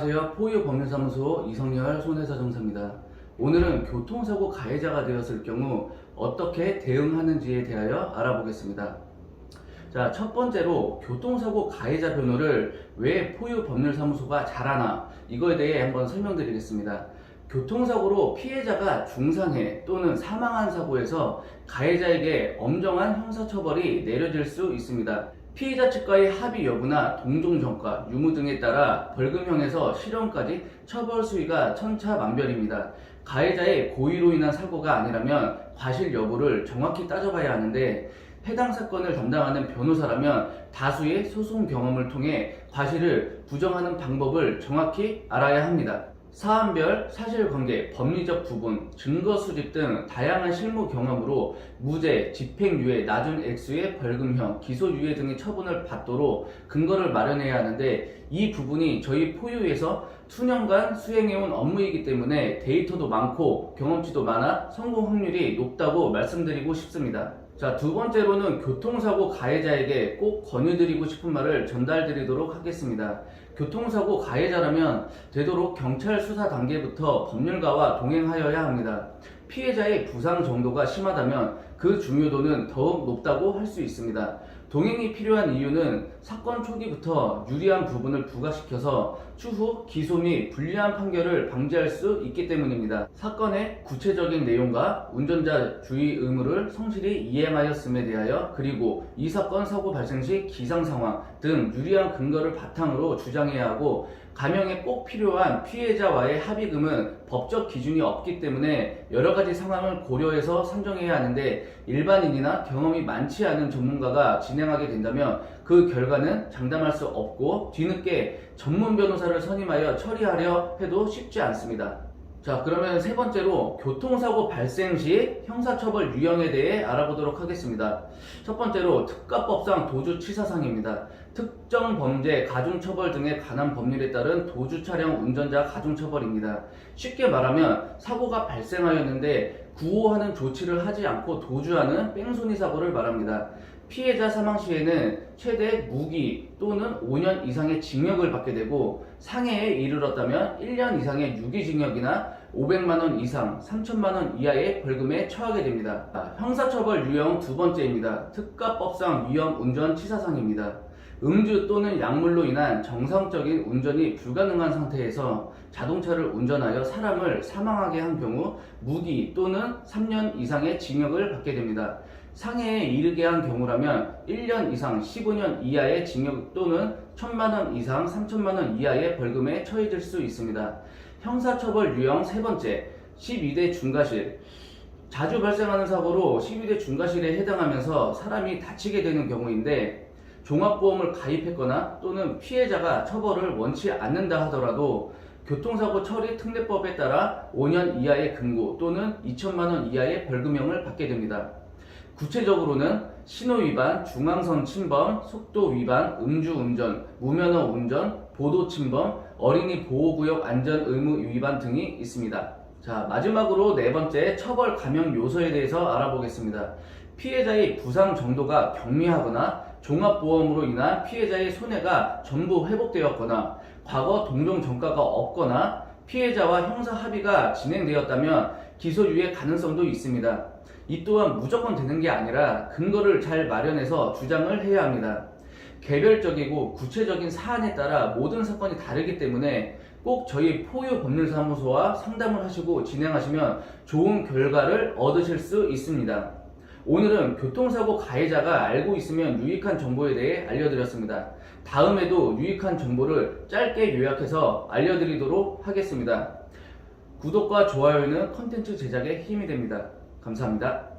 안녕하세요. 포유법률사무소 이성열 손해사정사입니다. 오늘은 교통사고 가해자가 되었을 경우 어떻게 대응하는지에 대하여 알아보겠습니다. 자, 첫 번째로 교통사고 가해자 변호를 왜 포유법률사무소가 잘하나, 이거에 대해 한번 설명드리겠습니다. 교통사고로 피해자가 중상해 또는 사망한 사고에서 가해자에게 엄정한 형사처벌이 내려질 수 있습니다. 피해자 측과의 합의 여부나 동종 전과, 유무 등에 따라 벌금형에서 실형까지 처벌 수위가 천차만별입니다. 가해자의 고의로 인한 사고가 아니라면 과실 여부를 정확히 따져봐야 하는데, 해당 사건을 담당하는 변호사라면 다수의 소송 경험을 통해 과실을 부정하는 방법을 정확히 알아야 합니다. 사안별, 사실관계, 법리적 부분, 증거 수집 등 다양한 실무 경험으로 무죄, 집행유예, 낮은 액수의 벌금형, 기소유예 등의 처분을 받도록 근거를 마련해야 하는데, 이 부분이 저희 포유에서 수년간 수행해온 업무이기 때문에 데이터도 많고 경험치도 많아 성공 확률이 높다고 말씀드리고 싶습니다. 자, 두 번째로는 교통사고 가해자에게 꼭 권유드리고 싶은 말을 전달드리도록 하겠습니다. 교통사고 가해자라면 되도록 경찰 수사 단계부터 법률가와 동행하여야 합니다. 피해자의 부상 정도가 심하다면 그 중요도는 더욱 높다고 할 수 있습니다. 동행이 필요한 이유는 사건 초기부터 유리한 부분을 부각시켜서 추후 기소 및 불리한 판결을 방지할 수 있기 때문입니다. 사건의 구체적인 내용과 운전자 주의 의무를 성실히 이행하였음에 대하여, 그리고 이 사건 사고 발생 시 기상 상황 등 유리한 근거를 바탕으로 주장해야 하고, 감형에 꼭 필요한 피해자와의 합의금은 법적 기준이 없기 때문에 여러 가지 상황을 고려해서 산정해야 하는데, 일반인이나 경험이 많지 않은 전문가가 진행하게 된다면 그 결과는 장담할 수 없고 뒤늦게 전문 변호사를 선임하여 처리하려 해도 쉽지 않습니다. 자, 그러면 세 번째로 교통사고 발생 시 형사처벌 유형에 대해 알아보도록 하겠습니다. 첫 번째로 특가법상 도주치사상입니다. 특정 범죄, 가중처벌 등에 관한 법률에 따른 도주차량 운전자 가중처벌입니다. 쉽게 말하면 사고가 발생하였는데 구호하는 조치를 하지 않고 도주하는 뺑소니 사고를 말합니다. 피해자 사망 시에는 최대 무기 또는 5년 이상의 징역을 받게 되고, 상해에 이르렀다면 1년 이상의 유기징역이나 500만원 이상 3천만원 이하의 벌금에 처하게 됩니다. 형사처벌 유형 두 번째입니다. 특가법상 위험 운전 치사상입니다. 음주 또는 약물로 인한 정상적인 운전이 불가능한 상태에서 자동차를 운전하여 사람을 사망하게 한 경우 무기 또는 3년 이상의 징역을 받게 됩니다. 상해에 이르게 한 경우라면 1년 이상 15년 이하의 징역 또는 1,000만원 이상 3천만원 이하의 벌금에 처해질 수 있습니다. 형사처벌 유형 세 번째, 12대 중과실. 자주 발생하는 사고로 12대 중과실에 해당하면서 사람이 다치게 되는 경우인데, 종합보험을 가입했거나 또는 피해자가 처벌을 원치 않는다 하더라도 교통사고 처리 특례법에 따라 5년 이하의 금고 또는 2천만원 이하의 벌금형을 받게 됩니다. 구체적으로는 신호위반, 중앙선 침범, 속도위반, 음주운전, 무면허 운전, 보도침범, 어린이 보호구역 안전의무 위반 등이 있습니다. 자, 마지막으로 네 번째, 처벌 감형 요소에 대해서 알아보겠습니다. 피해자의 부상 정도가 경미하거나 종합보험으로 인한 피해자의 손해가 전부 회복되었거나, 과거 동종 전과가 없거나 피해자와 형사 합의가 진행되었다면 기소유예 가능성도 있습니다. 이 또한 무조건 되는 게 아니라 근거를 잘 마련해서 주장을 해야 합니다. 개별적이고 구체적인 사안에 따라 모든 사건이 다르기 때문에 꼭 저희 포유법률사무소와 상담을 하시고 진행하시면 좋은 결과를 얻으실 수 있습니다. 오늘은 교통사고 가해자가 알고 있으면 유익한 정보에 대해 알려드렸습니다. 다음에도 유익한 정보를 짧게 요약해서 알려드리도록 하겠습니다. 구독과 좋아요는 컨텐츠 제작에 힘이 됩니다. 감사합니다.